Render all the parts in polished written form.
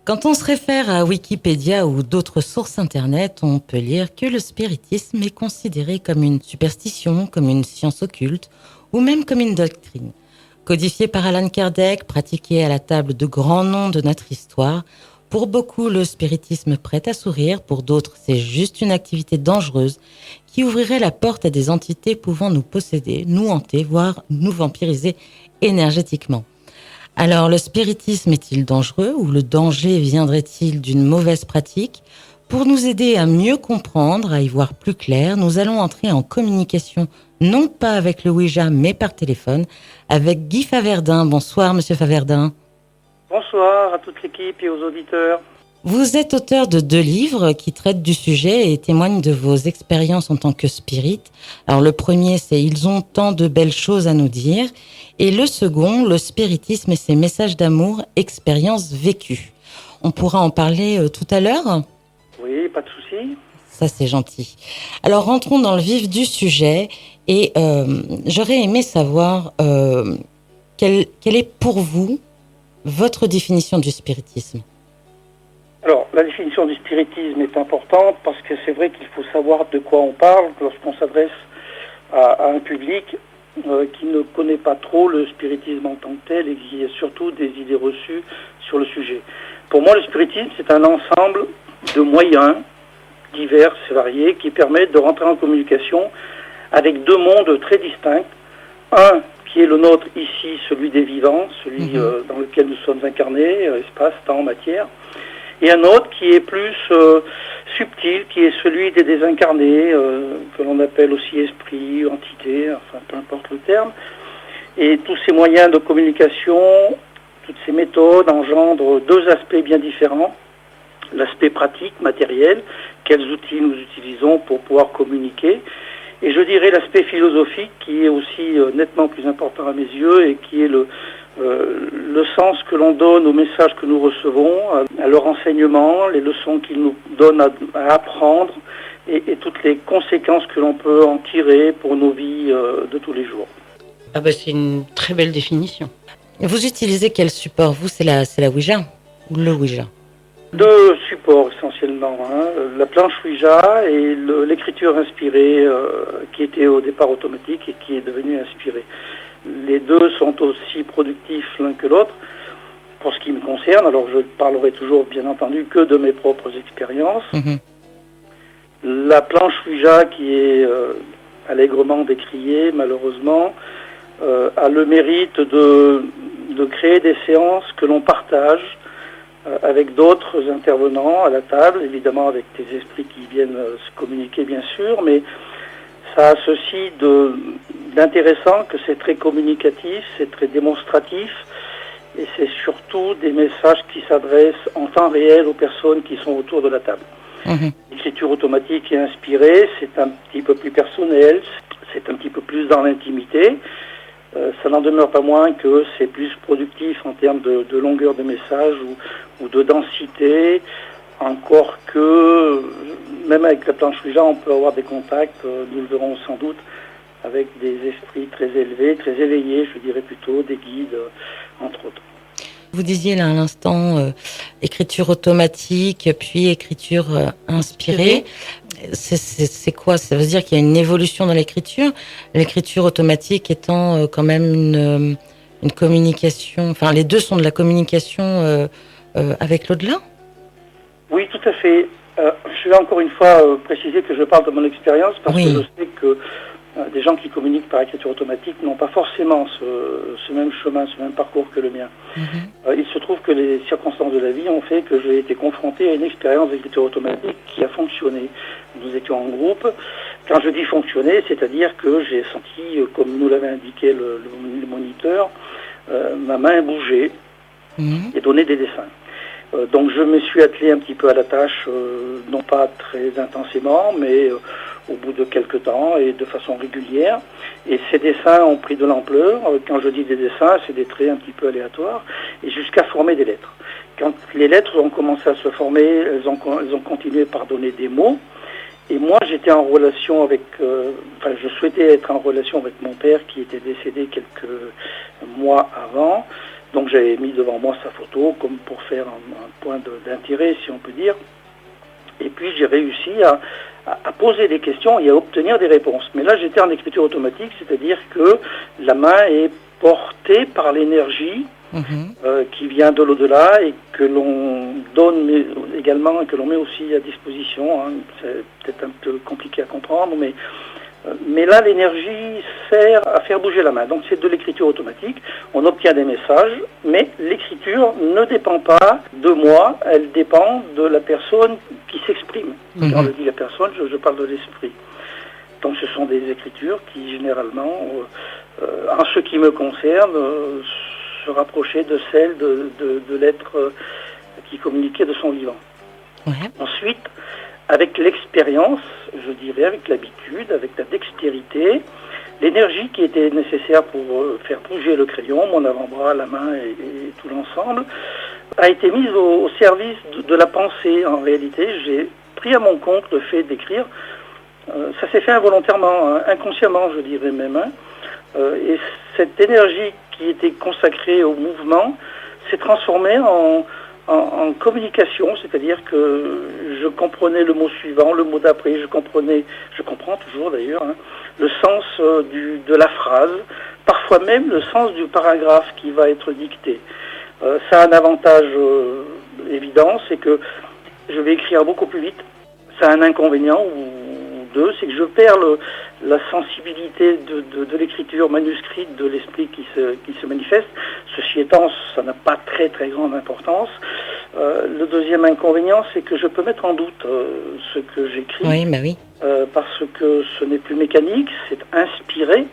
Quand on se réfère à Wikipédia ou d'autres sources internet, on peut lire que le spiritisme est considéré comme une superstition, comme une science occulte ou même comme une doctrine. Codifié par Allan Kardec, pratiqué à la table de grands noms de notre histoire, pour beaucoup le spiritisme prête à sourire, pour d'autres c'est juste une activité dangereuse qui ouvrirait la porte à des entités pouvant nous posséder, nous hanter, voire nous vampiriser énergétiquement. Alors, le spiritisme est-il dangereux ou le danger viendrait-il d'une mauvaise pratique? Pour nous aider à mieux comprendre, à y voir plus clair, nous allons entrer en communication, non pas avec le Ouija, mais par téléphone, avec Guy Faverdin. Bonsoir, Monsieur Faverdin. Bonsoir à toute l'équipe et aux auditeurs. Vous êtes auteur de 2 livres qui traitent du sujet et témoignent de vos expériences en tant que spirit. Alors le premier, c'est Ils ont tant de belles choses à nous dire. Et le second, le spiritisme et ses messages d'amour, expériences vécues. On pourra en parler tout à l'heure? Oui, pas de souci. Ça, c'est gentil. Alors rentrons dans le vif du sujet et j'aurais aimé savoir quelle est pour vous votre définition du spiritisme. Alors, la définition du spiritisme est importante parce que c'est vrai qu'il faut savoir de quoi on parle lorsqu'on s'adresse à un public qui ne connaît pas trop le spiritisme en tant que tel et qui a surtout des idées reçues sur le sujet. Pour moi, le spiritisme, c'est un ensemble de moyens divers et variés qui permettent de rentrer en communication avec 2 mondes très distincts. Un qui est le nôtre ici, celui des vivants, celui dans lequel nous sommes incarnés, espace, temps, matière. Et un autre qui est plus subtil, qui est celui des désincarnés, que l'on appelle aussi esprit, entité, enfin peu importe le terme. Et tous ces moyens de communication, toutes ces méthodes engendrent 2 aspects bien différents. L'aspect pratique, matériel, quels outils nous utilisons pour pouvoir communiquer. Et je dirais l'aspect philosophique qui est aussi nettement plus important à mes yeux et qui est le sens que l'on donne aux messages que nous recevons, à leur enseignement, les leçons qu'ils nous donnent à apprendre et toutes les conséquences que l'on peut en tirer pour nos vies de tous les jours. Ah bah c'est une très belle définition. Vous utilisez quel support? Vous, c'est la Ouija ou le Ouija? 2 supports essentiellement, la planche Ouija et l'écriture inspirée qui était au départ automatique et qui est devenue inspirée. Les 2 sont aussi productifs l'un que l'autre. Pour ce qui me concerne, alors je parlerai toujours bien entendu que de mes propres expériences. La planche Ouija qui est allègrement décriée malheureusement a le mérite de créer des séances que l'on partage avec d'autres intervenants à la table, évidemment avec des esprits qui viennent se communiquer bien sûr, mais ça a ceci d'intéressant que c'est très communicatif, c'est très démonstratif, et c'est surtout des messages qui s'adressent en temps réel aux personnes qui sont autour de la table. L'écriture automatique et inspirée, c'est un petit peu plus personnel, c'est un petit peu plus dans l'intimité. Ça n'en demeure pas moins que c'est plus productif en termes de longueur de message ou de densité, encore que même avec la planche Ouija, on peut avoir des contacts, nous le verrons sans doute, avec des esprits très élevés, très éveillés, je dirais plutôt, des guides, entre autres. Vous disiez là à l'instant écriture automatique, puis écriture inspirée. C'est quoi? Ça veut dire qu'il y a une évolution dans l'écriture. L'écriture automatique étant quand même une communication. Enfin, les 2 sont de la communication avec l'au-delà. Oui, tout à fait. Je vais encore une fois préciser que je parle de mon expérience parce que je sais que des gens qui communiquent par écriture automatique n'ont pas forcément ce même chemin, ce même parcours que le mien. Il se trouve que les circonstances de la vie ont fait que j'ai été confronté à une expérience d'écriture automatique qui a fonctionné. Nous étions en groupe. Quand je dis fonctionner, c'est-à-dire que j'ai senti, comme nous l'avait indiqué le moniteur, ma main bouger et donner des dessins. Donc je me suis attelé un petit peu à la tâche, non pas très intensément, mais au bout de quelques temps et de façon régulière. Et ces dessins ont pris de l'ampleur. Quand je dis des dessins, c'est des traits un petit peu aléatoires, et jusqu'à former des lettres. Quand les lettres ont commencé à se former, elles ont continué par donner des mots. Et moi, j'étais en relation avec... je souhaitais être en relation avec mon père qui était décédé quelques mois avant. Donc j'avais mis devant moi sa photo comme pour faire un point d'intérêt, si on peut dire. Et puis j'ai réussi à poser des questions et à obtenir des réponses. Mais là j'étais en écriture automatique, c'est-à-dire que la main est portée par l'énergie qui vient de l'au-delà et que l'on donne également et que l'on met aussi à disposition. C'est peut-être un peu compliqué à comprendre, mais là l'énergie sert à faire bouger la main. Donc c'est de l'écriture automatique, on obtient des messages, mais l'écriture ne dépend pas de moi, elle dépend de la personne qui s'exprime. Quand je dis la personne, je parle de l'esprit. Donc ce sont des écritures qui généralement, en ce qui me concerne, se rapprochaient de celles de l'être qui communiquait de son vivant. Ouais. Ensuite, avec l'expérience, je dirais, avec l'habitude, avec la dextérité, l'énergie qui était nécessaire pour faire bouger le crayon, mon avant-bras, la main et tout l'ensemble, a été mise au service de la pensée. En réalité, j'ai pris à mon compte le fait d'écrire. Ça s'est fait involontairement, inconsciemment, je dirais même. Et cette énergie qui était consacrée au mouvement s'est transformée en communication, c'est-à-dire que je comprenais le mot suivant, le mot d'après, je comprends toujours d'ailleurs, le sens de la phrase, parfois même le sens du paragraphe qui va être dicté. Ça a un avantage évident, c'est que je vais écrire beaucoup plus vite. Ça a un inconvénient ou deux, c'est que je perds la sensibilité de l'écriture manuscrite de l'esprit qui se manifeste. Ceci étant, ça n'a pas très très grande importance. Le deuxième inconvénient, c'est que je peux mettre en doute ce que j'écris, Oui. Parce que ce n'est plus mécanique, c'est inspiré.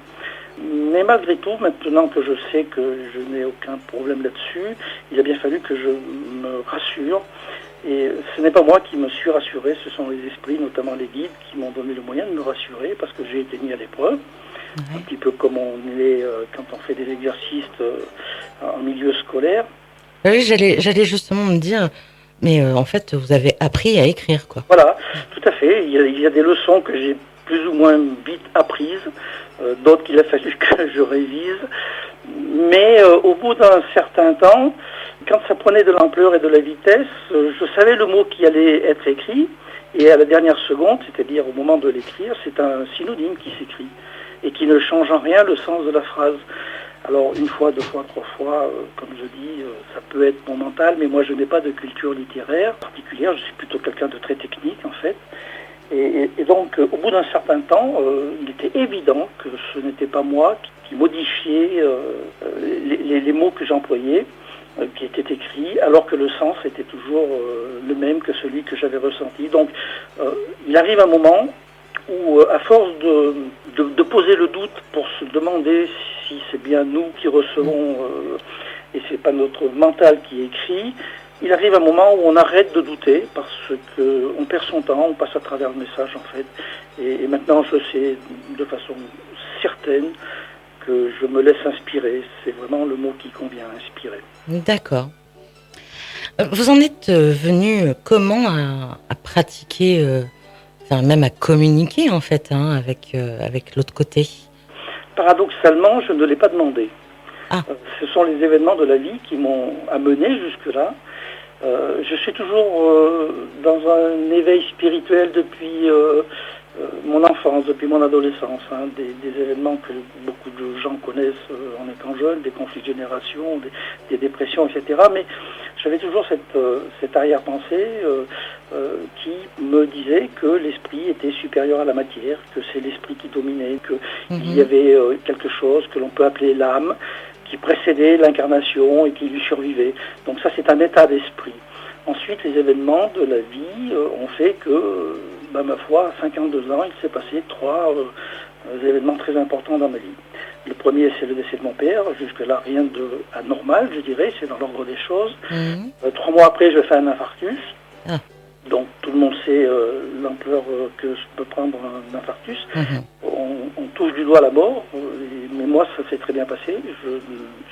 Mais malgré tout, maintenant que je sais que je n'ai aucun problème là-dessus, il a bien fallu que je me rassure. Et ce n'est pas moi qui me suis rassuré, ce sont les esprits, notamment les guides, qui m'ont donné le moyen de me rassurer parce que j'ai été mis à l'épreuve. Un petit peu comme on est quand on fait des exercices en milieu scolaire. Oui, j'allais justement me dire, mais en fait, vous avez appris à écrire, quoi. Voilà, tout à fait. Il y a des leçons que j'ai plus ou moins vite apprises, d'autres qu'il a fallu que je révise. Mais au bout d'un certain temps, quand ça prenait de l'ampleur et de la vitesse, je savais le mot qui allait être écrit, et à la dernière seconde, c'est-à-dire au moment de l'écrire, c'est un synonyme qui s'écrit, et qui ne change en rien le sens de la phrase. Alors une fois, deux fois, trois fois, comme je dis, ça peut être mon mental, mais moi je n'ai pas de culture littéraire particulière, je suis plutôt quelqu'un de très technique en fait. Et donc, au bout d'un certain temps, il était évident que ce n'était pas moi qui modifiais les mots que j'employais, qui étaient écrits, alors que le sens était toujours le même que celui que j'avais ressenti. Donc, il arrive un moment où, à force de poser le doute pour se demander si c'est bien nous qui recevons et c'est pas notre mental qui écrit, il arrive un moment où on arrête de douter parce qu'on perd son temps, on passe à travers le message en fait. Et maintenant je sais de façon certaine que je me laisse inspirer. C'est vraiment le mot qui convient, inspirer. D'accord. Vous en êtes venu comment à pratiquer, enfin même à communiquer en fait avec l'autre côté? Paradoxalement, je ne l'ai pas demandé. Ah. Ce sont les événements de la vie qui m'ont amené jusque-là. Je suis toujours dans un éveil spirituel depuis mon enfance, depuis mon adolescence. Des événements que beaucoup de gens connaissent en étant jeunes, des conflits de génération, des dépressions, etc. Mais j'avais toujours cette arrière-pensée qui me disait que l'esprit était supérieur à la matière, que c'est l'esprit qui dominait, qu'il y avait quelque chose que l'on peut appeler l'âme, qui précédait l'incarnation et qui lui survivait. Donc ça, c'est un état d'esprit. Ensuite, les événements de la vie ont fait que, ma foi, à 52 ans, il s'est passé 3 événements très importants dans ma vie. Le premier, c'est le décès de mon père. Jusque-là, rien d'anormal, je dirais, c'est dans l'ordre des choses. 3 mois après, je fais un infarctus. Ah. Donc tout le monde sait l'ampleur que peut prendre un infarctus. On touche du doigt la mort, mais moi ça s'est très bien passé,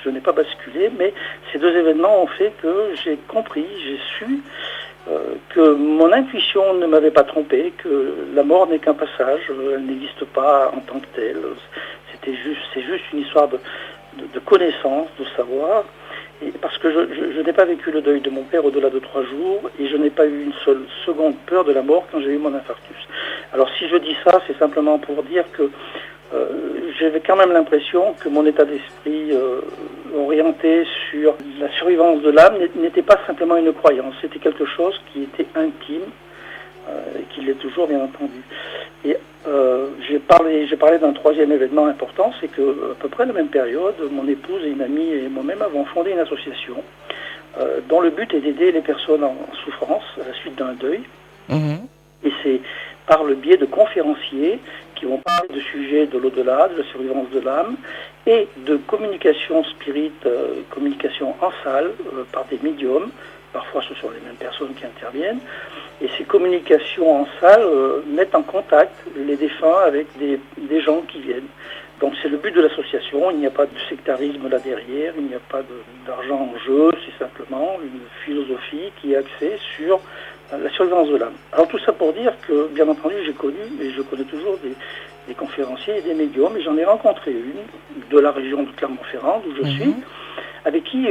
je n'ai pas basculé, mais ces 2 événements ont fait que j'ai compris, j'ai su que mon intuition ne m'avait pas trompé, que la mort n'est qu'un passage, elle n'existe pas en tant que telle. C'est juste une histoire de connaissance, de savoir. Et parce que je n'ai pas vécu le deuil de mon père au-delà de 3 jours et je n'ai pas eu une seule seconde peur de la mort quand j'ai eu mon infarctus. Alors si je dis ça, c'est simplement pour dire que j'avais quand même l'impression que mon état d'esprit orienté sur la survivance de l'âme n'était pas simplement une croyance, c'était quelque chose qui était intime et qui l'est toujours bien entendu. Et j'ai parlé d'un troisième événement important, c'est que à peu près à la même période, mon épouse et une amie et moi-même avons fondé une association dont le but est d'aider les personnes en souffrance à la suite d'un deuil. Mmh. Et c'est par le biais de conférenciers qui vont parler de sujets de l'au-delà, de la survivance de l'âme et de communication spirite, communication en salle par des médiums. Parfois ce sont les mêmes personnes qui interviennent. Et ces communications en salle mettent en contact les défunts avec des gens qui viennent. Donc c'est le but de l'association, il n'y a pas de sectarisme là derrière, il n'y a pas d'argent en jeu, c'est simplement une philosophie qui est axée sur la survivance de l'âme. Alors tout ça pour dire que, bien entendu, j'ai connu, et je connais toujours des conférenciers et des médiums, et j'en ai rencontré une de la région de Clermont-Ferrand, d'où je suis, avec qui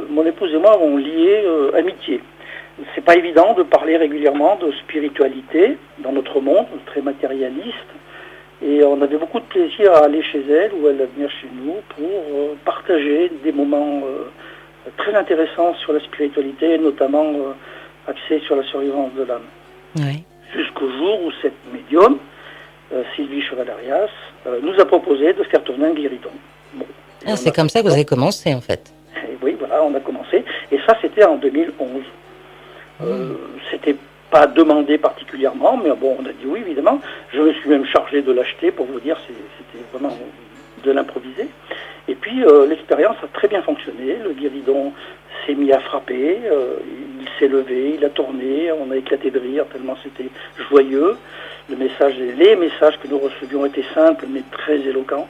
mon épouse et moi avons lié amitié. C'est pas évident de parler régulièrement de spiritualité dans notre monde très matérialiste, et on avait beaucoup de plaisir à aller chez elle ou à venir chez nous pour partager des moments très intéressants sur la spiritualité, notamment axés sur la survivance de l'âme. Oui. Jusqu'au jour où cette médium, Sylvie Chevalarias, nous a proposé de faire tourner un guéridon. Bon, c'est comme ça que vous avez commencé en fait. Et oui, voilà, on a commencé. Et ça, c'était en 2011. C'était pas demandé particulièrement, mais bon, on a dit oui, évidemment. Je me suis même chargé de l'acheter, pour vous dire, c'était vraiment de l'improviser. Et puis, l'expérience a très bien fonctionné. Le guéridon s'est mis à frapper, il s'est levé, il a tourné, on a éclaté de rire tellement c'était joyeux. Les messages que nous recevions étaient simples, mais très éloquents.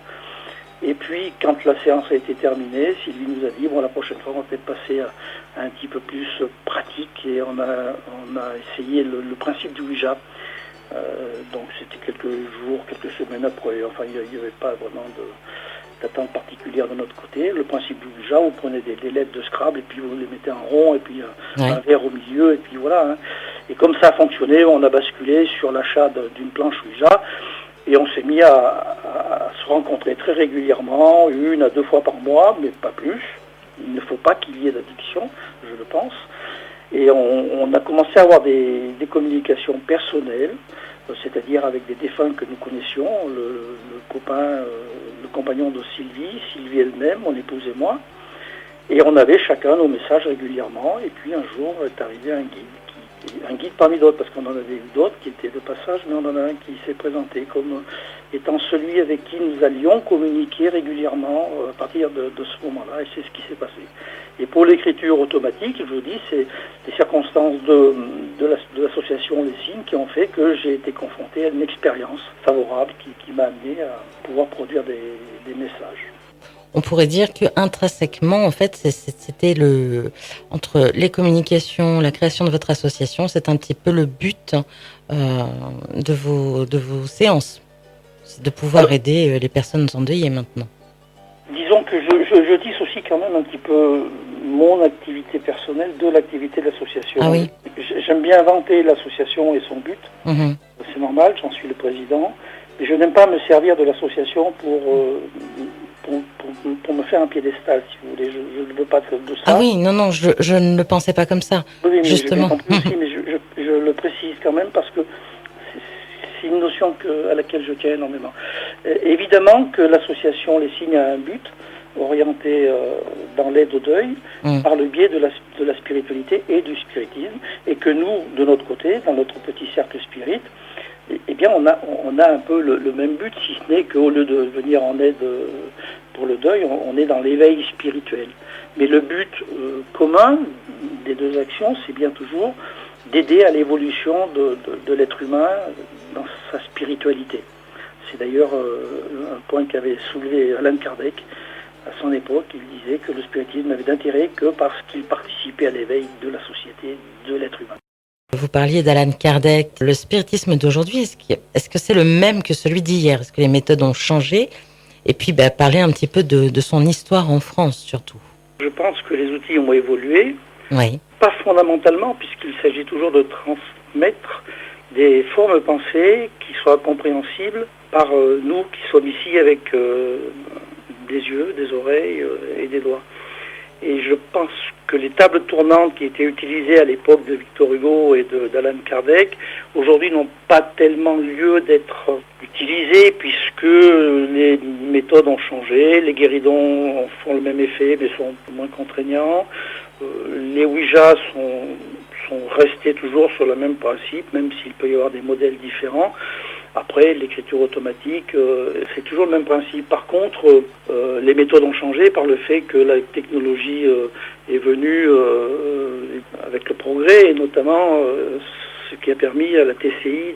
Et puis, quand la séance a été terminée, Sylvie nous a dit, bon, la prochaine fois, on va peut-être passer à un petit peu plus pratique, et on a essayé le principe du Ouija. Donc, c'était quelques semaines après. Enfin, il n'y avait pas vraiment d'attente particulière de notre côté. Le principe du Ouija, vous prenez des lettres de Scrabble, et puis vous les mettez en rond, et puis un verre au milieu, et puis voilà. Hein. Et comme ça a fonctionné, on a basculé sur l'achat d'une planche Ouija, et on s'est mis à se rencontrer très régulièrement, 1 à 2 fois par mois, mais pas plus. Il ne faut pas qu'il y ait d'addiction, je le pense. Et on a commencé à avoir des communications personnelles, c'est-à-dire avec des défunts que nous connaissions, le compagnon de Sylvie elle-même, mon épouse et moi. Et on avait chacun nos messages régulièrement. Et puis un jour est arrivé un guide parmi d'autres, parce qu'on en avait eu d'autres qui étaient de passage, mais on en a un qui s'est présenté comme étant celui avec qui nous allions communiquer régulièrement à partir de ce moment-là, et c'est ce qui s'est passé. Et pour l'écriture automatique, je vous dis, c'est les circonstances de l'association Les Signes qui ont fait que j'ai été confronté à une expérience favorable qui m'a amené à pouvoir produire des messages. On pourrait dire que intrinsèquement, en fait, c'était entre les communications, la création de votre association, c'est un petit peu le but de vos séances, c'est de pouvoir aider les personnes endeuillées maintenant. Disons que je dissocie quand même un petit peu mon activité personnelle de l'activité de l'association. Ah oui. J'aime bien inventer l'association et son but. Mmh. C'est normal, j'en suis le président. Mais je n'aime pas me servir de l'association pour me faire un piédestal, si vous voulez. Je ne veux pas de ça. Ah oui, non, je ne le pensais pas comme ça. Oui, mais justement. J'ai compris aussi, mais je le précise quand même parce que c'est une notion à laquelle je tiens énormément. Évidemment que l'association Les Signes a un but orienté dans l'aide au deuil par le biais de la spiritualité et du spiritisme, et que nous, de notre côté, dans notre petit cercle spirit, eh bien, on a un peu le même but, si ce n'est qu'au lieu de venir en aide pour le deuil, on est dans l'éveil spirituel. Mais le but commun des deux actions, c'est bien toujours d'aider à l'évolution de l'être humain dans sa spiritualité. C'est d'ailleurs un point qu'avait soulevé Allan Kardec à son époque. Il disait que le spiritisme n'avait d'intérêt que parce qu'il participait à l'éveil de la société, de l'être humain. Vous parliez d'Allan Kardec. Le spiritisme d'aujourd'hui, est-ce que c'est le même que celui d'hier? Est-ce que les méthodes ont changé? Et puis, parler un petit peu de son histoire en France, surtout. Je pense que les outils ont évolué, Oui. pas fondamentalement, puisqu'il s'agit toujours de transmettre des formes pensées qui soient compréhensibles par nous qui sommes ici avec des yeux, des oreilles et des doigts. Et je pense que les tables tournantes qui étaient utilisées à l'époque de Victor Hugo et d'Alan Kardec, aujourd'hui n'ont pas tellement lieu d'être utilisées puisque les méthodes ont changé, les guéridons font le même effet mais sont moins contraignants, les Ouija sont restés toujours sur le même principe, même s'il peut y avoir des modèles différents. Après, l'écriture automatique, c'est toujours le même principe. Par contre, les méthodes ont changé par le fait que la technologie est venue avec le progrès, et notamment ce qui a permis à la TCI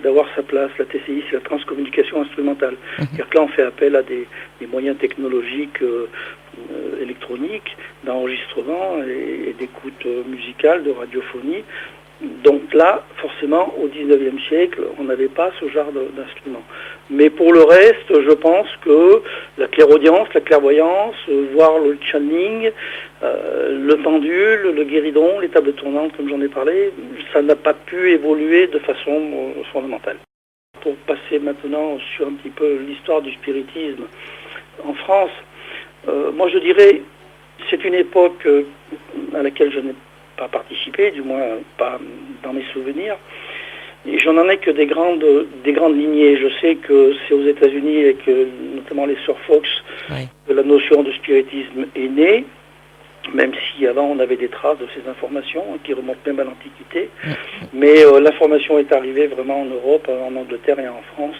d'avoir sa place. La TCI, c'est la transcommunication instrumentale. C'est-à-dire que là, on fait appel à des moyens technologiques électroniques, d'enregistrement et d'écoute musicale, de radiophonie. Donc là, forcément, au XIXe siècle, on n'avait pas ce genre d'instrument. Mais pour le reste, je pense que la clairaudience, la clairvoyance, voire le channeling, le pendule, le guéridon, les tables tournantes, comme j'en ai parlé, ça n'a pas pu évoluer de façon fondamentale. Pour passer maintenant sur un petit peu l'histoire du spiritisme en France, moi je dirais, c'est une époque à laquelle je n'ai pas participé, du moins pas dans mes souvenirs. Et j'en ai que des grandes lignées. Je sais que c'est aux États-Unis avec notamment les Sœurs Fox que la notion de spiritisme est née, même si avant on avait des traces de ces informations qui remontent même à l'Antiquité. Mais l'information est arrivée vraiment en Europe, en Angleterre et en France,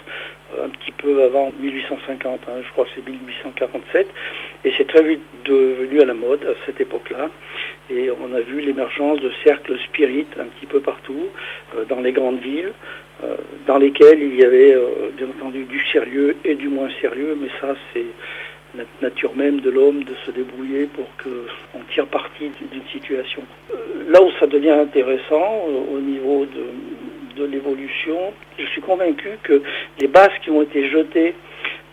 un petit peu avant 1850, je crois que c'est 1847, et c'est très vite devenu à la mode à cette époque-là, et on a vu l'émergence de cercles spirites un petit peu partout, dans les grandes villes, dans lesquelles il y avait bien entendu du sérieux et du moins sérieux, mais ça c'est la nature même de l'homme de se débrouiller pour qu'on tire parti d'une situation. Là où ça devient intéressant, au niveau de l'évolution, je suis convaincu que les bases qui ont été jetées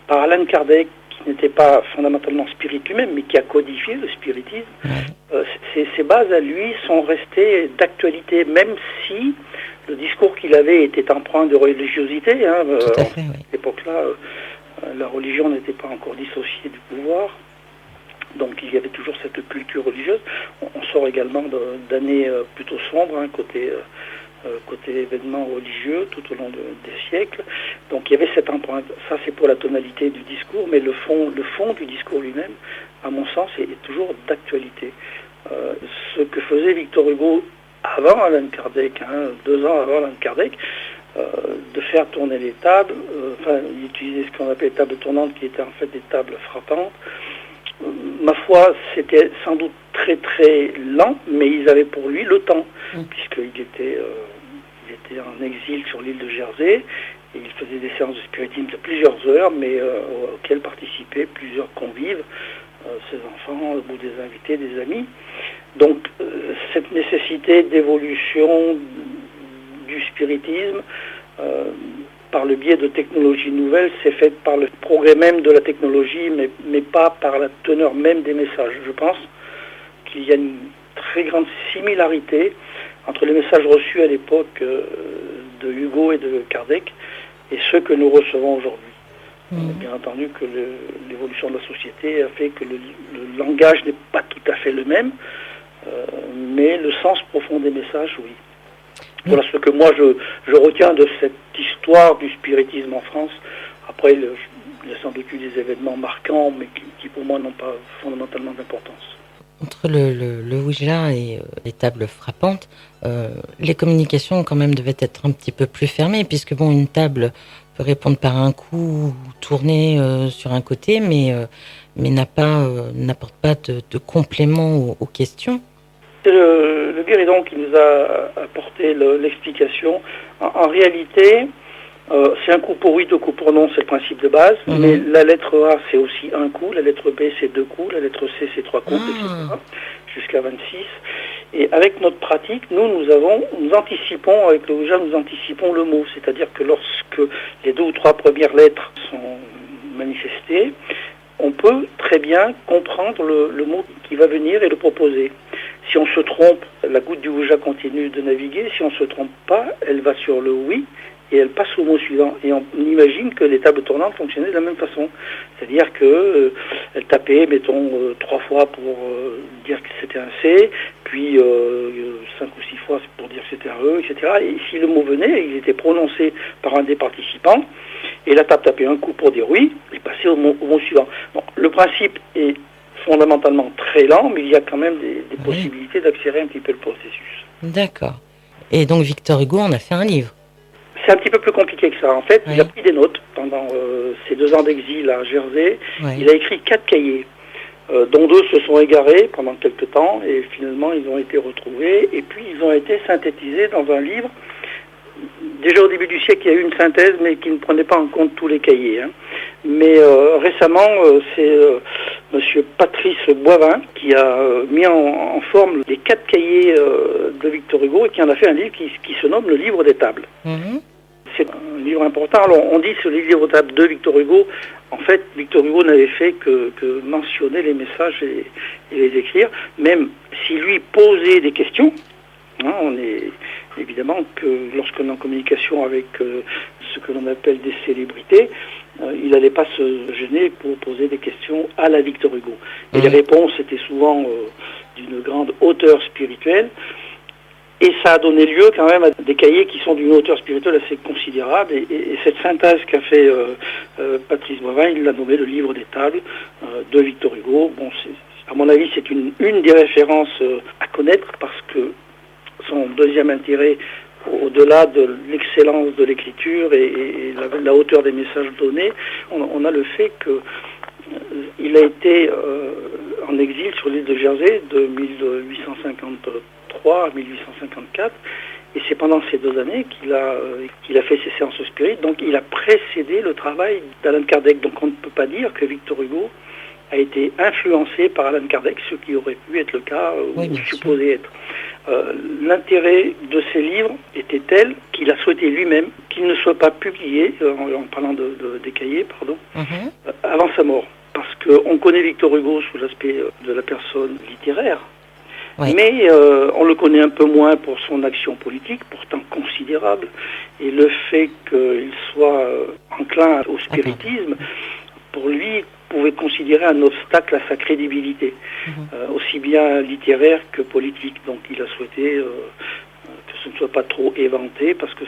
par Alan Kardec, qui n'était pas fondamentalement spirit lui-même, mais qui a codifié le spiritisme, ces bases à lui sont restées d'actualité, même si le discours qu'il avait était empreint de religiosité. À cette époque-là, la religion n'était pas encore dissociée du pouvoir, donc il y avait toujours cette culture religieuse. On sort également d'années plutôt sombres, côté événements religieux tout au long des siècles. Donc il y avait cette empreinte. Ça c'est pour la tonalité du discours, mais le fond du discours lui-même, à mon sens, est toujours d'actualité. Ce que faisait Victor Hugo avant Alan Kardec, 2 ans avant Alan Kardec, de faire tourner les tables, il utilisait ce qu'on appelait les tables tournantes, qui étaient en fait des tables frappantes. Ma foi, c'était sans doute très très lent, mais ils avaient pour lui le temps, puisqu'il était en exil sur l'île de Jersey, et il faisait des séances de spiritisme de plusieurs heures, mais auxquelles participaient plusieurs convives, ses enfants, au bout des invités, des amis. Donc cette nécessité d'évolution du spiritisme par le biais de technologies nouvelles, c'est fait par le progrès même de la technologie, mais pas par la teneur même des messages. Je pense qu'il y a une très grande similarité entre les messages reçus à l'époque de Hugo et de Kardec et ceux que nous recevons aujourd'hui. Bien entendu que l'évolution de la société a fait que le langage n'est pas tout à fait le même, mais le sens profond des messages, oui. Voilà ce que moi je retiens de cette histoire du spiritisme en France. Après, il y a sans doute eu des événements marquants, mais qui pour moi n'ont pas fondamentalement d'importance. Entre le Ouija et les tables frappantes, les communications quand même devaient être un petit peu plus fermées, puisque une table peut répondre par un coup, tourner sur un côté, mais n'apporte pas de complément aux questions. C'est le guéridon qui nous a apporté l'explication. En réalité, c'est un coup pour oui, 2 coups pour non, c'est le principe de base. Mais la lettre A, c'est aussi un coup, la lettre B, c'est 2 coups, la lettre C, c'est 3 coups, etc. Jusqu'à 26. Et avec notre pratique, nous anticipons, avec le Ouija, nous anticipons le mot. C'est-à-dire que lorsque les 2 ou 3 premières lettres sont manifestées, on peut très bien comprendre le mot qui va venir et le proposer. Si on se trompe, la goutte du Ouija continue de naviguer. Si on ne se trompe pas, elle va sur le oui et elle passe au mot suivant. Et on imagine que les tables tournantes fonctionnaient de la même façon. C'est-à-dire que elle tapait, mettons, 3 fois pour dire que c'était un C, puis 5 ou 6 fois pour dire que c'était un E, etc. Et si le mot venait, il était prononcé par un des participants, et la table tapait un coup pour dire oui, et passait au mot suivant. Bon, le principe est fondamentalement très lent, mais il y a quand même des possibilités d'accélérer un petit peu le processus. D'accord. Et donc Victor Hugo en a fait un livre. C'est un petit peu plus compliqué que ça. En fait, il a pris des notes pendant ses 2 ans d'exil à Jersey. Il a écrit 4 cahiers, dont 2 se sont égarés pendant quelques temps, et finalement ils ont été retrouvés, et puis ils ont été synthétisés dans un livre. Déjà au début du siècle, il y a eu une synthèse, mais qui ne prenait pas en compte tous les cahiers. Mais récemment, c'est Monsieur Patrice Boivin qui a mis en forme les 4 cahiers de Victor Hugo et qui en a fait un livre qui se nomme Le Livre des Tables. C'est un livre important. Alors on dit sur les livres des tables de Victor Hugo, en fait, Victor Hugo n'avait fait que mentionner les messages et les écrire, même si lui posait des questions. On est évidemment que lorsqu'on est en communication avec ce que l'on appelle des célébrités, il n'allait pas se gêner pour poser des questions à la Victor Hugo. Et les réponses étaient souvent d'une grande hauteur spirituelle. Et ça a donné lieu quand même à des cahiers qui sont d'une hauteur spirituelle assez considérable. Et cette synthèse qu'a fait Patrice Boivin, il l'a nommé le livre des tables de Victor Hugo. Bon, à mon avis, c'est une des références à connaître parce que son deuxième intérêt, au-delà de l'excellence de l'écriture et la hauteur des messages donnés, on a le fait que il a été en exil sur l'île de Jersey de 1853 à 1854, et c'est pendant ces 2 années qu'il a fait ses séances spirites. Donc il a précédé le travail d'Allan Kardec. Donc on ne peut pas dire que Victor Hugo a été influencé par Allan Kardec, ce qui aurait pu être le cas ou supposé être. L'intérêt de ces livres était tel qu'il a souhaité lui-même qu'ils ne soient pas publiés, en parlant des cahiers, avant sa mort. Parce qu'on connaît Victor Hugo sous l'aspect de la personne littéraire, mais on le connaît un peu moins pour son action politique, pourtant considérable, et le fait qu'il soit enclin au spiritisme, pour lui, pouvait considérer un obstacle à sa crédibilité, aussi bien littéraire que politique. Donc il a souhaité que ce ne soit pas trop éventé, parce que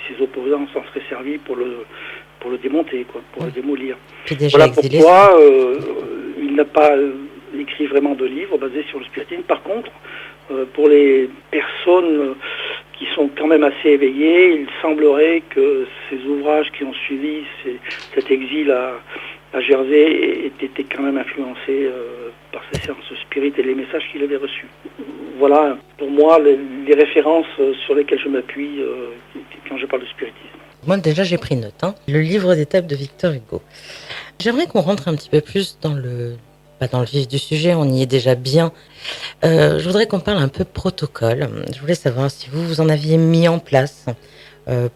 ses opposants s'en seraient servis pour le démonter, pour le démolir. Voilà pourquoi il n'a pas écrit vraiment de livre basé sur le spiritisme. Par contre, pour les personnes qui sont quand même assez éveillées, il semblerait que ces ouvrages qui ont suivi cet exil à Jersey était quand même influencé par ses séances spirites et les messages qu'il avait reçus. Voilà, pour moi, les références sur lesquelles je m'appuie quand je parle de spiritisme. Moi, déjà, j'ai pris note. Le livre des tables de Victor Hugo. J'aimerais qu'on rentre un petit peu plus dans le vif du sujet, on y est déjà bien. Je voudrais qu'on parle un peu protocole. Je voulais savoir si vous en aviez mis en place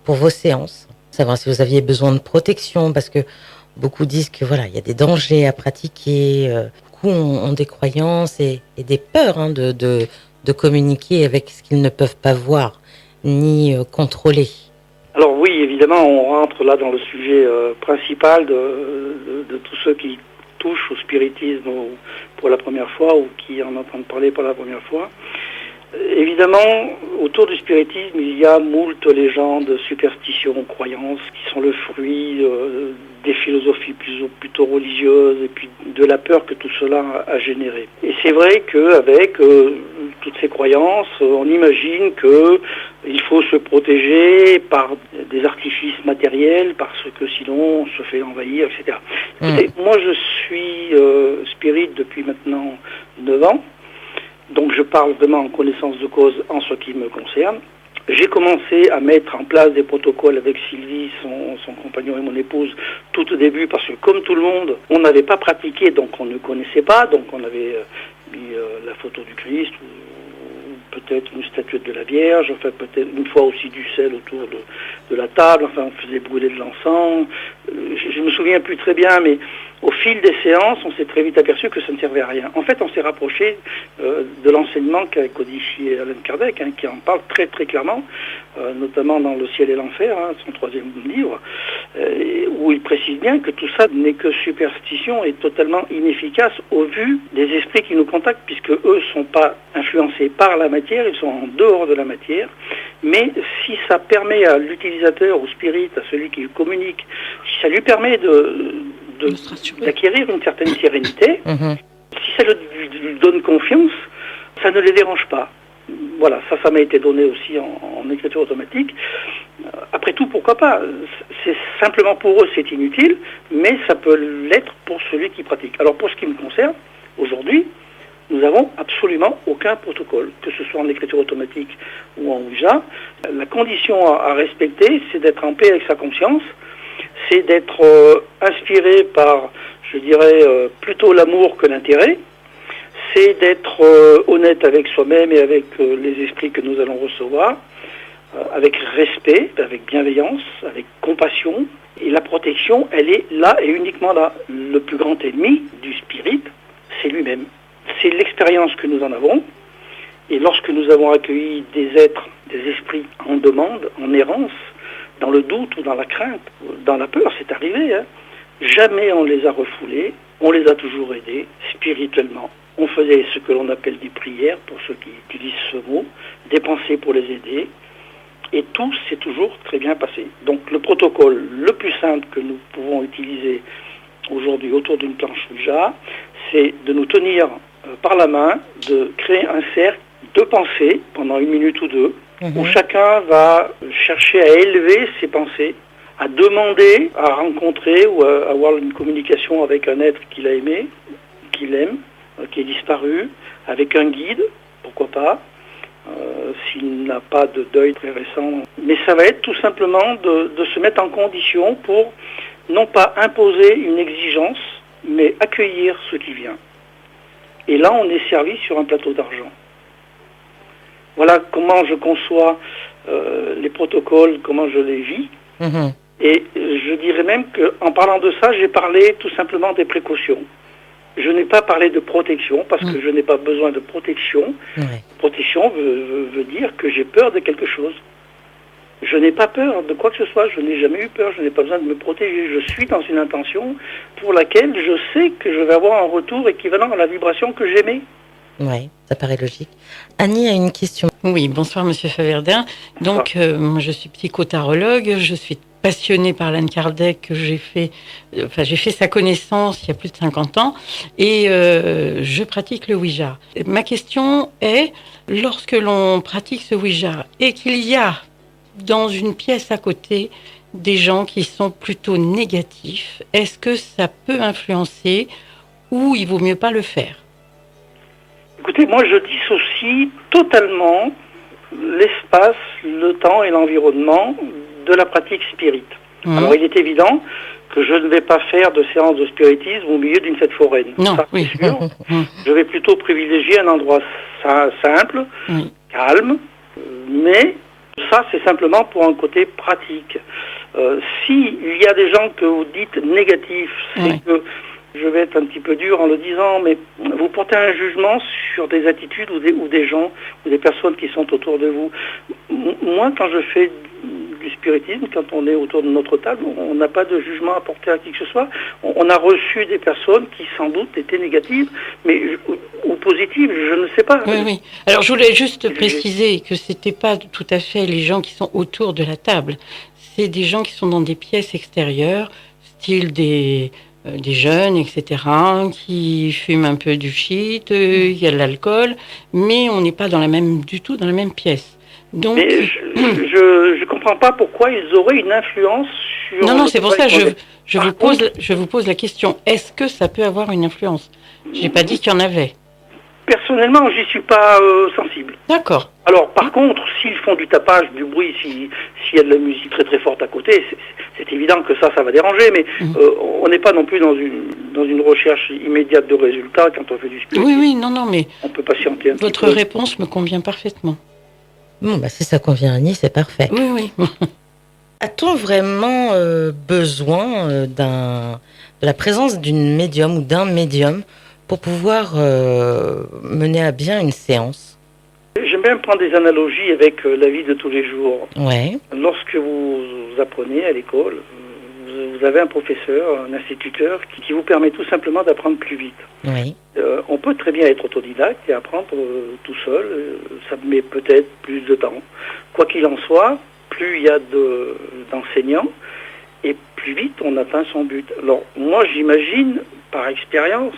pour vos séances, savoir si vous aviez besoin de protection, parce que beaucoup disent que il y a des dangers à pratiquer. Beaucoup ont des croyances et des peurs de communiquer avec ce qu'ils ne peuvent pas voir ni contrôler. Alors oui, évidemment, on rentre là dans le sujet principal de tous ceux qui touchent au spiritisme pour la première fois ou qui en entendent parler pour la première fois. Évidemment, autour du spiritisme, il y a moult légendes, superstitions, croyances qui sont le fruit des philosophies plutôt religieuses et puis de la peur que tout cela a généré. Et c'est vrai qu'avec toutes ces croyances, on imagine qu'il faut se protéger par des artifices matériels parce que sinon on se fait envahir, etc. Écoutez, moi je suis spirit depuis maintenant 9 ans. Donc je parle vraiment en connaissance de cause en ce qui me concerne. J'ai commencé à mettre en place des protocoles avec Sylvie, son compagnon et mon épouse, tout au début, parce que comme tout le monde, on n'avait pas pratiqué, donc on ne connaissait pas, donc on avait mis la photo du Christ, ou peut-être une statuette de la Vierge, enfin peut-être une fois aussi du sel autour de la table, enfin on faisait brûler de l'encens. Je me souviens plus très bien, mais Au fil des séances, on s'est très vite aperçu que ça ne servait à rien. En fait, on s'est rapproché de l'enseignement qu'a codifié Allan Kardec, qui en parle très très clairement, notamment dans Le ciel et l'enfer, son 3e livre, où il précise bien que tout ça n'est que superstition et totalement inefficace au vu des esprits qui nous contactent, puisque eux ne sont pas influencés par la matière, ils sont en dehors de la matière. Mais si ça permet à l'utilisateur, au spirit, à celui qui communique, si ça lui permet d'acquérir une certaine sérénité, si ça lui donne confiance, ça ne les dérange pas. Voilà, ça m'a été donné aussi en écriture automatique. Après tout, pourquoi pas? C'est simplement pour eux, c'est inutile, mais ça peut l'être pour celui qui pratique. Alors pour ce qui me concerne, aujourd'hui, nous n'avons absolument aucun protocole, que ce soit en écriture automatique ou en Ouija. La condition à respecter, c'est d'être en paix avec sa conscience, c'est d'être inspiré par, je dirais, plutôt l'amour que l'intérêt, c'est d'être honnête avec soi-même et avec les esprits que nous allons recevoir, avec respect, avec bienveillance, avec compassion. Et la protection, elle est là et uniquement là. Le plus grand ennemi du spirit, c'est lui-même. C'est l'expérience que nous en avons. Et lorsque nous avons accueilli des êtres, des esprits en demande, en errance, dans le doute ou dans la crainte, dans la peur, c'est arrivé, jamais on les a refoulés, on les a toujours aidés spirituellement. On faisait ce que l'on appelle des prières, pour ceux qui utilisent ce mot, des pensées pour les aider, et tout s'est toujours très bien passé. Donc le protocole le plus simple que nous pouvons utiliser aujourd'hui autour d'une planche Ouija, c'est de nous tenir par la main, de créer un cercle de pensées pendant 1 minute ou 2, où chacun va chercher à élever ses pensées, à demander, à rencontrer ou à avoir une communication avec un être qu'il a aimé, qu'il aime, qui est disparu, avec un guide, pourquoi pas, s'il n'a pas de deuil très récent. Mais ça va être tout simplement de se mettre en condition pour non pas imposer une exigence, mais accueillir ce qui vient. Et là, on est servi sur un plateau d'argent. Voilà comment je conçois les protocoles, comment je les vis. Et je dirais même qu'en parlant de ça, j'ai parlé tout simplement des précautions. Je n'ai pas parlé de protection, parce que je n'ai pas besoin de protection. Protection veut dire que j'ai peur de quelque chose. Je n'ai pas peur de quoi que ce soit, je n'ai jamais eu peur, je n'ai pas besoin de me protéger. Je suis dans une intention pour laquelle je sais que je vais avoir un retour équivalent à la vibration que j'aimais. Oui, ça paraît logique. Annie a une question. Oui, bonsoir Monsieur Faverdin. Donc, moi je suis psychotarologue, je suis passionnée par Allan Kardec, j'ai fait sa connaissance il y a plus de 50 ans, et je pratique le Ouija. Ma question est, lorsque l'on pratique ce Ouija et qu'il y a dans une pièce à côté des gens qui sont plutôt négatifs, est-ce que ça peut influencer ou il vaut mieux pas le faire? Écoutez, moi je dissocie totalement l'espace, le temps et l'environnement de la pratique spirit. Alors il est évident que je ne vais pas faire de séance de spiritisme au milieu d'une fête foraine. Non, ça, c'est sûr. Je vais plutôt privilégier un endroit simple, calme, mais ça c'est simplement pour un côté pratique. S'il y a des gens que vous dites négatifs, c'est que je vais être un petit peu dur en le disant, mais vous portez un jugement sur des attitudes ou des gens ou des personnes qui sont autour de vous. Moi, quand je fais du spiritisme, quand on est autour de notre table, on n'a pas de jugement à porter à qui que ce soit. On a reçu des personnes qui sans doute étaient négatives, mais ou positives, je ne sais pas. Oui. Alors je voulais juste préciser que c'était pas tout à fait les gens qui sont autour de la table. C'est des gens qui sont dans des pièces extérieures, style des jeunes, etc., qui fument un peu du shit, il y a de l'alcool, mais on n'est pas du tout dans la même pièce. Donc, mais je comprends pas pourquoi ils auraient une influence sur... Non, c'est pour ça que je vous pose la question. Est-ce que ça peut avoir une influence? J'ai pas dit qu'il y en avait. Personnellement, j'y suis pas sensible. D'accord. Alors, par contre, s'ils font du tapage, du bruit, s'il y a de la musique très très forte à côté, c'est évident que ça va déranger, mais on n'est pas non plus dans une recherche immédiate de résultats quand on fait du spiritisme. Oui, non, mais on peut patienter un petit peu. Votre réponse me convient parfaitement. Bon, si ça convient à Annie, c'est parfait. Oui. A-t-on vraiment besoin de la présence d'une médium ou d'un médium pour pouvoir mener à bien une séance? J'aime bien prendre des analogies avec la vie de tous les jours. Ouais, Lorsque vous apprenez à l'école, vous avez un professeur, un instituteur qui vous permet tout simplement d'apprendre plus vite. oui. On peut très bien être autodidacte et apprendre tout seul. Ça met peut-être plus de temps. Quoi qu'il en soit, plus il y a d'enseignants et plus vite on atteint son but. Alors moi j'imagine par expérience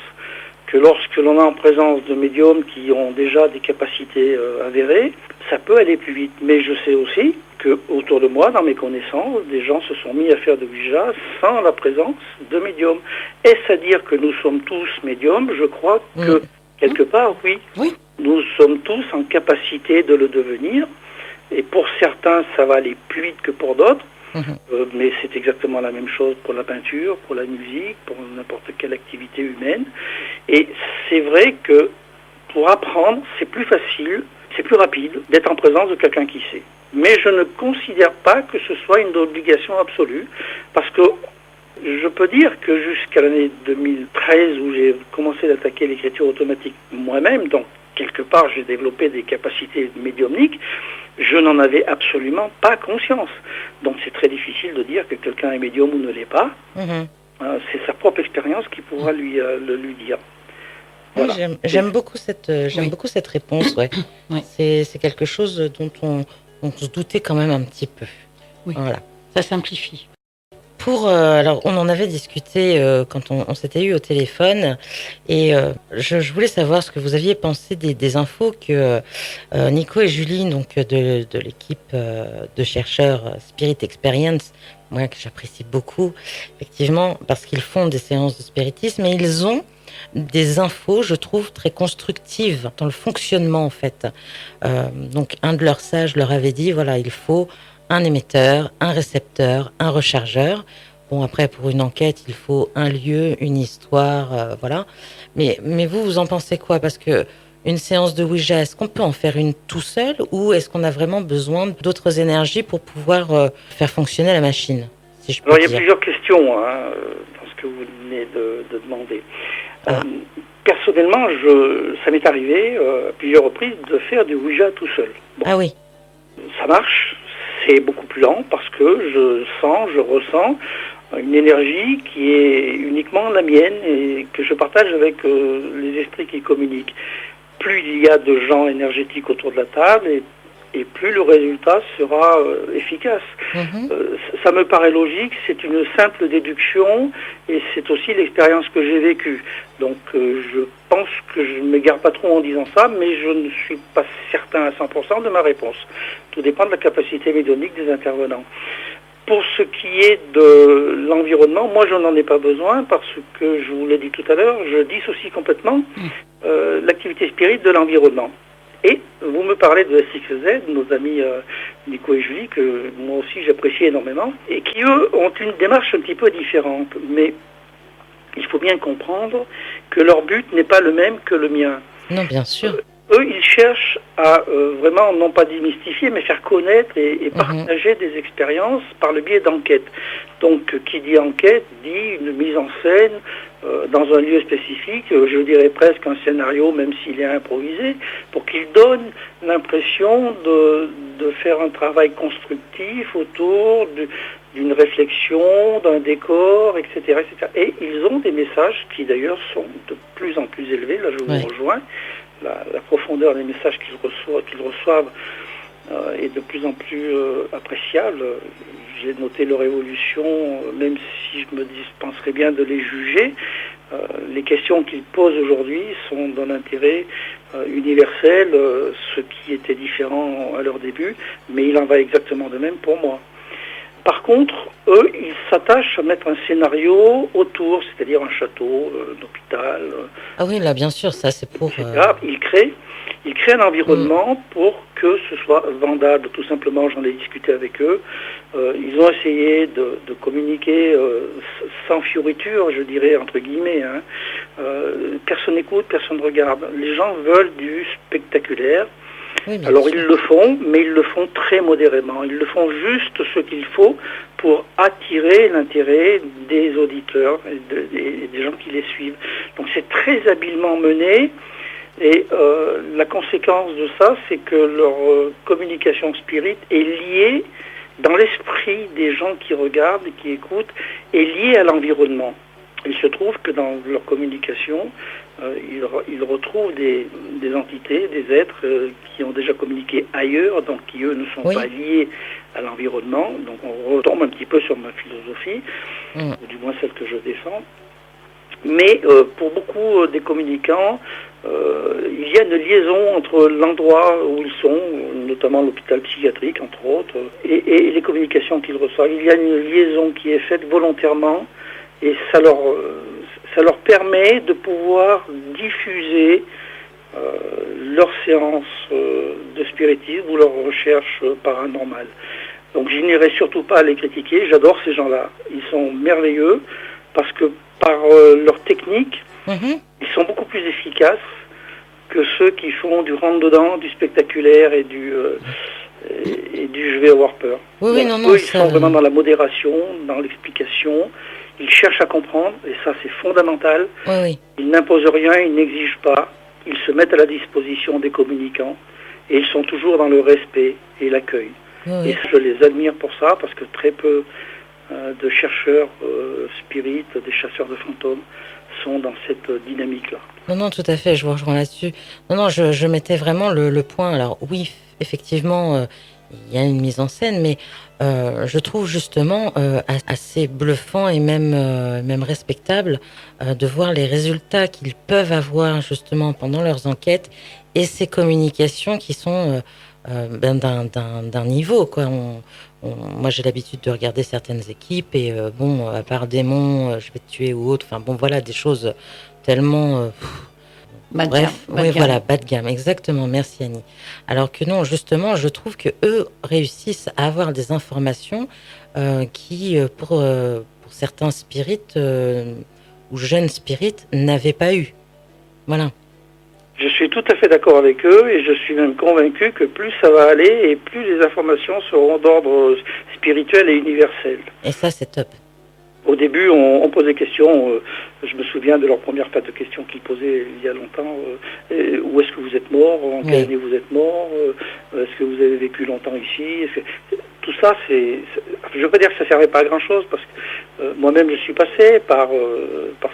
que lorsque l'on est en présence de médiums qui ont déjà des capacités avérées, ça peut aller plus vite. Mais je sais aussi que autour de moi, dans mes connaissances, des gens se sont mis à faire de Ouija sans la présence de médiums. Est-ce à dire que nous sommes tous médiums? Je crois que quelque part, oui. Oui. Nous sommes tous en capacité de le devenir. Et pour certains, ça va aller plus vite que pour d'autres. Mais c'est exactement la même chose pour la peinture, pour la musique, pour n'importe quelle activité humaine. Et c'est vrai que pour apprendre, c'est plus facile, c'est plus rapide d'être en présence de quelqu'un qui sait. Mais je ne considère pas que ce soit une obligation absolue, parce que je peux dire que jusqu'à l'année 2013, où j'ai commencé à attaquer l'écriture automatique moi-même, donc quelque part j'ai développé des capacités médiumniques, je n'en avais absolument pas conscience. Donc c'est très difficile de dire que quelqu'un est médium ou ne l'est pas. C'est sa propre expérience qui pourra lui dire. Voilà. Oui, j'aime beaucoup beaucoup cette réponse. Ouais. Oui. C'est quelque chose dont on se doutait quand même un petit peu. Oui. Voilà. Ça simplifie. Alors, on en avait discuté quand on s'était eu au téléphone, et je voulais savoir ce que vous aviez pensé des infos que Nico et Julie, donc de l'équipe de chercheurs Spirit Experience, moi que j'apprécie beaucoup, effectivement, parce qu'ils font des séances de spiritisme, et ils ont des infos, je trouve, très constructives dans le fonctionnement, en fait. Donc, un de leurs sages leur avait dit, voilà, il faut un émetteur, un récepteur, un rechargeur. Bon, après, pour une enquête, il faut un lieu, une histoire, voilà. Mais vous en pensez quoi? Parce que une séance de Ouija, est-ce qu'on peut en faire une tout seul, ou est-ce qu'on a vraiment besoin d'autres énergies pour pouvoir faire fonctionner la machine, si je peux Alors, il y a dire. plusieurs questions dans ce que vous venez de demander. Personnellement, ça m'est arrivé à plusieurs reprises de faire du Ouija tout seul. Bon, Ah oui. ça marche. C'est beaucoup plus lent parce que je ressens une énergie qui est uniquement la mienne et que je partage avec les esprits qui communiquent. Plus il y a de gens énergétiques autour de la table et plus le résultat sera efficace. Ça me paraît logique, c'est une simple déduction et c'est aussi l'expérience que j'ai vécue. Donc je pense que je ne m'égare pas trop en disant ça, mais je ne suis pas certain à 100% de ma réponse. Tout dépend de la capacité médiumnique des intervenants. Pour ce qui est de l'environnement, moi je n'en ai pas besoin parce que, je vous l'ai dit tout à l'heure, je dissocie complètement l'activité spirit de l'environnement. Et vous me parlez de SXZ, nos amis Nico et Julie, que moi aussi j'apprécie énormément, et qui eux ont une démarche un petit peu différente. Mais il faut bien comprendre que leur but n'est pas le même que le mien. Non, bien sûr. Eux, ils cherchent à vraiment, non pas démystifier, mais faire connaître et partager des expériences par le biais d'enquêtes. Donc, qui dit enquête, dit une mise en scène dans un lieu spécifique, je dirais presque un scénario, même s'il est improvisé, pour qu'il donne l'impression de faire un travail constructif autour d'une réflexion, d'un décor, etc., etc. Et ils ont des messages qui d'ailleurs sont de plus en plus élevés, là je vous rejoins. La profondeur des messages qu'ils reçoivent est de plus en plus appréciable. J'ai noté leur évolution, même si je me dispenserais bien de les juger. Les questions qu'ils posent aujourd'hui sont d'un intérêt universel, ce qui était différent à leur début, mais il en va exactement de même pour moi. Par contre, eux, ils s'attachent à mettre un scénario autour, c'est-à-dire un château, un hôpital. Ah oui, là, bien sûr, ça c'est pour... Ils créent un environnement pour que ce soit vendable, tout simplement. J'en ai discuté avec eux. Ils ont essayé de communiquer sans fioriture, je dirais, entre guillemets. Personne n'écoute, personne ne regarde. Les gens veulent du spectaculaire. Oui, bien Alors sûr. ils le font, mais ils le font très modérément. Ils le font juste ce qu'il faut pour attirer l'intérêt des auditeurs et des gens qui les suivent. Donc c'est très habilement mené. Et la conséquence de ça, c'est que leur communication spirit est liée dans l'esprit des gens qui regardent et qui écoutent, est liée à l'environnement. Il se trouve que dans leur communication, ils retrouvent des entités, des êtres qui ont déjà communiqué ailleurs, donc qui eux ne sont Oui. pas liés à l'environnement. Donc on retombe un petit peu sur ma philosophie, ou du moins celle que je défends. Mais pour beaucoup des communicants, il y a une liaison entre l'endroit où ils sont, notamment l'hôpital psychiatrique entre autres, et les communications qu'ils reçoivent. Il y a une liaison qui est faite volontairement et ça leur permet de pouvoir diffuser leurs séances de spiritisme ou leurs recherches paranormales. Donc je n'irai surtout pas les critiquer, j'adore ces gens-là. Ils sont merveilleux parce que par leur technique, ils sont beaucoup plus efficaces que ceux qui font du rentre-dedans, du spectaculaire et du je vais avoir peur. Oui, Donc, non, eux, ils sont vraiment dans la modération, dans l'explication. Ils cherchent à comprendre, et ça c'est fondamental. Oui. Ils n'imposent rien, ils n'exigent pas. Ils se mettent à la disposition des communicants et ils sont toujours dans le respect et l'accueil. Oui. Et je les admire pour ça parce que très peu de chercheurs spirites, des chasseurs de fantômes sont dans cette dynamique-là. Non, tout à fait, je vous rejoins là-dessus. Non, je mettais vraiment le point. Alors oui, effectivement, il y a une mise en scène, mais je trouve justement assez bluffant et même respectable de voir les résultats qu'ils peuvent avoir justement pendant leurs enquêtes et ces communications qui sont d'un niveau, quoi. Moi, j'ai l'habitude de regarder certaines équipes et bon, à part démon, je vais te tuer ou autre, enfin bon, voilà, des choses tellement... Bas de bref, gamme, bas oui, de gamme. voilà, bas de gamme, exactement, merci Annie. Alors que non, justement, je trouve que eux réussissent à avoir des informations qui, pour certains spirites ou jeunes spirites, n'avaient pas eu. Voilà. Je suis tout à fait d'accord avec eux et je suis même convaincu que plus ça va aller et plus les informations seront d'ordre spirituel et universel. Et ça, c'est top. Au début, on posait des questions. Je me souviens de leur première patte de questions qu'ils posaient il y a longtemps. Où est-ce que vous êtes mort? En quelle année vous êtes mort? Est-ce que vous avez vécu longtemps ici? Tout ça, je ne veux pas dire que ça ne servait pas à grand-chose, parce que moi-même, je suis passé par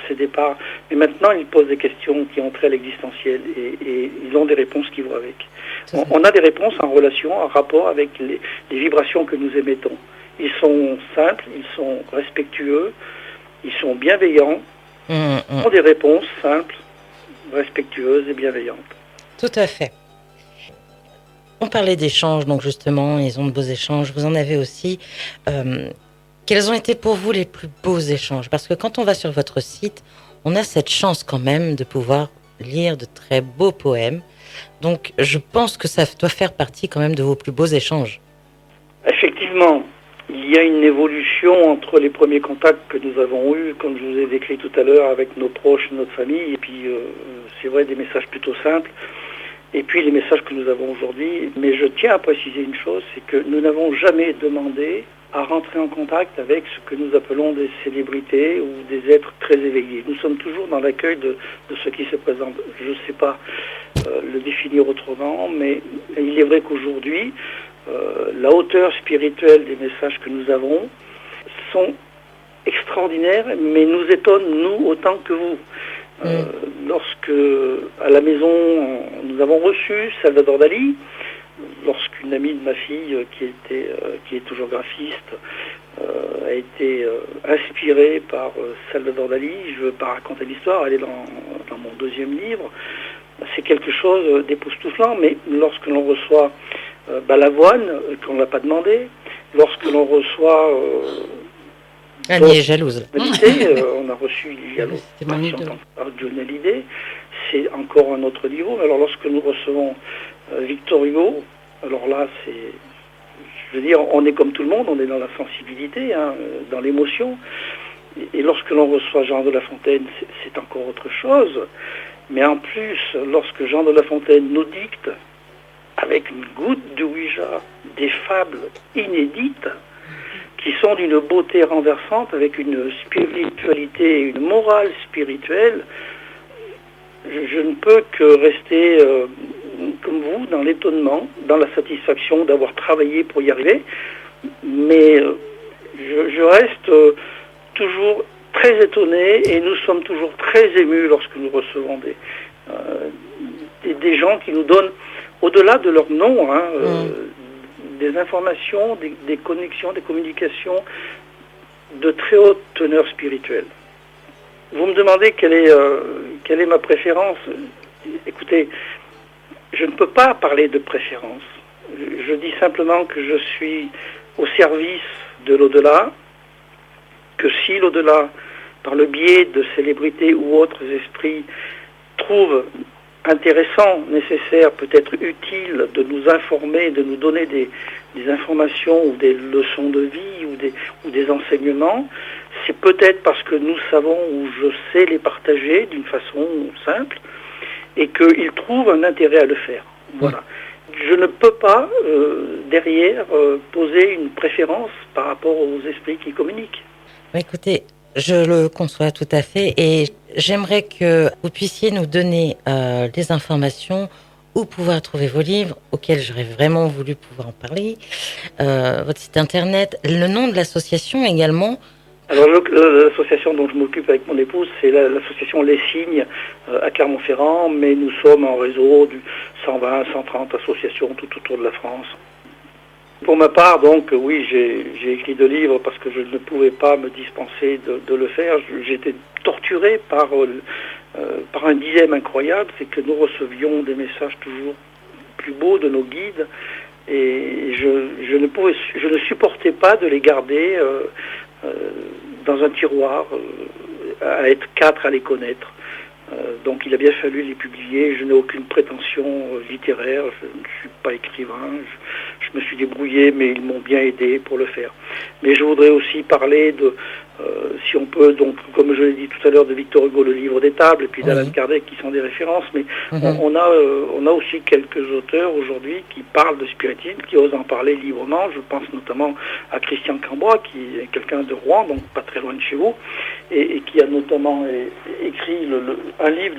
ces départs. Mais maintenant, ils posent des questions qui ont trait à l'existentiel et ils ont des réponses qui vont avec. On a des réponses en relation, en rapport avec les vibrations que nous émettons. Ils sont simples, ils sont respectueux, ils sont bienveillants. Ils ont des réponses simples, respectueuses et bienveillantes. Tout à fait. On parlait d'échanges, donc justement, ils ont de beaux échanges. Vous en avez aussi. Quels ont été pour vous les plus beaux échanges? Parce que quand on va sur votre site, on a cette chance quand même de pouvoir lire de très beaux poèmes. Donc, je pense que ça doit faire partie quand même de vos plus beaux échanges. Effectivement. Il y a une évolution entre les premiers contacts que nous avons eus, comme je vous ai décrit tout à l'heure, avec nos proches, notre famille, et puis c'est vrai des messages plutôt simples, et puis les messages que nous avons aujourd'hui. Mais je tiens à préciser une chose, c'est que nous n'avons jamais demandé à rentrer en contact avec ce que nous appelons des célébrités ou des êtres très éveillés. Nous sommes toujours dans l'accueil de ce qui se présente. Je ne sais pas le définir autrement, mais il est vrai qu'aujourd'hui, la hauteur spirituelle des messages que nous avons sont extraordinaires, mais nous étonnent, nous, autant que vous. Lorsque, à la maison, nous avons reçu Salvador Dali, lorsqu'une amie de ma fille, qui est toujours graphiste, a été inspirée par Salvador Dali, je ne veux pas raconter l'histoire, elle est dans mon deuxième livre, c'est quelque chose d'époustouflant, mais lorsque l'on reçoit Balavoine, qu'on ne l'a pas demandé, lorsque l'on reçoit... Annie est jalouse. On a reçu il y a longtemps par Johnny Hallyday, c'est encore un autre niveau. Alors lorsque nous recevons Victor Hugo, alors là je veux dire, on est comme tout le monde, on est dans la sensibilité, dans l'émotion. Et lorsque l'on reçoit Jean de La Fontaine, c'est encore autre chose. Mais en plus, lorsque Jean de La Fontaine nous dicte avec une goutte de Ouija, des fables inédites qui sont d'une beauté renversante, avec une spiritualité, une morale spirituelle. Je ne peux que rester comme vous, dans l'étonnement, dans la satisfaction d'avoir travaillé pour y arriver, mais je reste toujours très étonné et nous sommes toujours très émus lorsque nous recevons des gens qui nous donnent, au-delà de leur nom, des informations, des connexions, des communications de très haute teneur spirituelle. Vous me demandez quelle est ma préférence. Écoutez, je ne peux pas parler de préférence. Je dis simplement que je suis au service de l'au-delà, que si l'au-delà, par le biais de célébrités ou autres esprits, trouve intéressant, nécessaire, peut-être utile de nous informer, de nous donner des informations ou des leçons de vie ou des enseignements, c'est peut-être parce que nous savons ou je sais les partager d'une façon simple et qu'ils trouvent un intérêt à le faire. Voilà. Je ne peux pas, derrière, poser une préférence par rapport aux esprits qui communiquent. Écoutez, je le conçois tout à fait et j'aimerais que vous puissiez nous donner des informations où pouvoir trouver vos livres, auxquels j'aurais vraiment voulu pouvoir en parler, votre site internet, le nom de l'association également. Alors l'association dont je m'occupe avec mon épouse, c'est l'association Les Signes à Clermont-Ferrand, mais nous sommes en réseau de 120, 130 associations tout autour de la France. Pour ma part, donc, oui, j'ai écrit 2 livres parce que je ne pouvais pas me dispenser de le faire. J'étais torturé par un dilemme incroyable, c'est que nous recevions des messages toujours plus beaux de nos guides et je ne supportais pas de les garder dans un tiroir, à être 4 à les connaître. Donc il a bien fallu les publier. Je n'ai aucune prétention littéraire, je ne suis pas écrivain, je me suis débrouillé, mais ils m'ont bien aidé pour le faire. Mais je voudrais aussi parler de, si on peut, donc comme je l'ai dit tout à l'heure, de Victor Hugo, le livre des tables, et puis d'Alan Kardec, qui sont des références, mais on a aussi quelques auteurs aujourd'hui qui parlent de spiritisme, qui osent en parler librement. Je pense notamment à Christian Cambrois, qui est quelqu'un de Rouen, donc pas très loin de chez vous, et qui a notamment écrit un livre,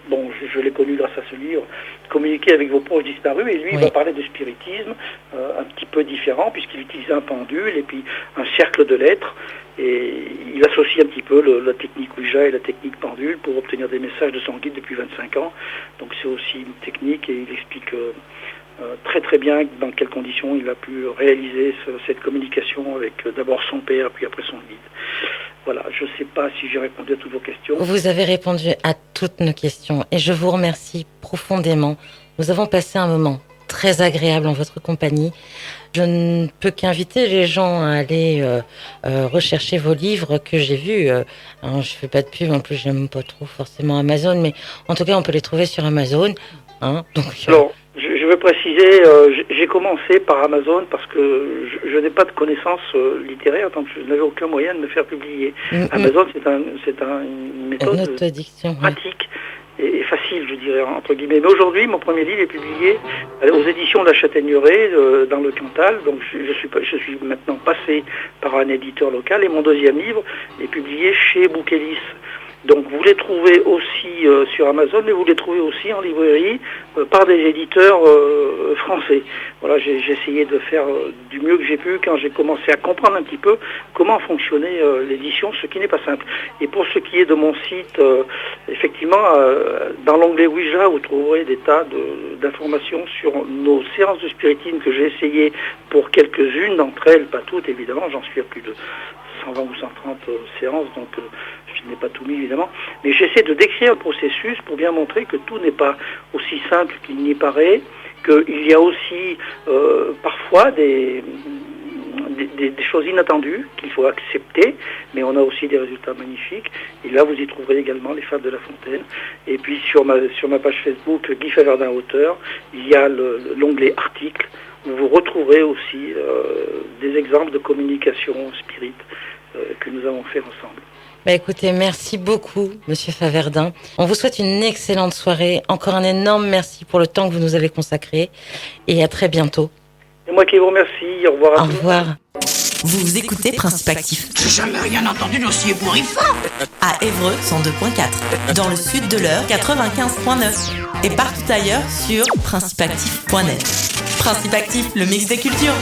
bon, je l'ai connu grâce à ce livre, Communiquer avec vos proches disparus, et lui il va parler de spiritisme un petit peu différent, puisqu'il utilise un pendule et puis un cercle de lettres, et il associe un petit peu la technique Ouija et la technique pendule pour obtenir des messages de son guide depuis 25 ans. Donc c'est aussi une technique, et il explique très très bien dans quelles conditions il a pu réaliser cette communication avec d'abord son père, puis après son guide. Voilà, je ne sais pas si j'ai répondu à toutes vos questions. Vous avez répondu à toutes nos questions et je vous remercie profondément. Nous avons passé un moment très agréable en votre compagnie. Je ne peux qu'inviter les gens à aller rechercher vos livres que j'ai vus. Je ne fais pas de pub, en plus j'aime pas trop forcément Amazon, mais en tout cas on peut les trouver sur Amazon. Donc, alors, je veux préciser, j'ai commencé par Amazon parce que je n'ai pas de connaissances littéraires, donc je n'avais aucun moyen de me faire publier. Amazon, c'est une méthode pratique et facile, je dirais, entre guillemets. Mais aujourd'hui, mon premier livre est publié aux éditions de la Châtaigneraie, dans le Cantal, donc je suis maintenant passé par un éditeur local, et mon deuxième livre est publié chez Bouquelis. Donc vous les trouvez aussi sur Amazon, mais vous les trouvez aussi en librairie par des éditeurs français. Voilà, j'ai essayé de faire du mieux que j'ai pu quand j'ai commencé à comprendre un petit peu comment fonctionnait l'édition, ce qui n'est pas simple. Et pour ce qui est de mon site, effectivement, dans l'onglet Ouija, vous trouverez des tas d'informations sur nos séances de spiritisme que j'ai essayé pour quelques-unes d'entre elles, pas toutes évidemment, j'en suis à plus de 120 ou 130 séances, donc je n'ai pas tout mis évidemment, mais j'essaie de décrire le processus pour bien montrer que tout n'est pas aussi simple qu'il n'y paraît, qu'il y a aussi parfois des choses inattendues qu'il faut accepter, mais on a aussi des résultats magnifiques, et là vous y trouverez également les fables de La Fontaine. Et puis sur ma page Facebook, Guy Faverdin auteur, il y a l'onglet articles, où vous retrouverez aussi des exemples de communication spirit que nous avons fait ensemble. Bah écoutez, merci beaucoup, Monsieur Faverdin. On vous souhaite une excellente soirée. Encore un énorme merci pour le temps que vous nous avez consacré. Et à très bientôt. C'est moi qui vous remercie. Au revoir à Au tous. revoir. Vous écoutez Principe Actif J'ai jamais rien entendu d'aussi ébouriffant. à Évreux 102.4, dans le sud de l'Eure 95.9 et partout ailleurs sur principeactif.net. Principe Actif, le mix des cultures.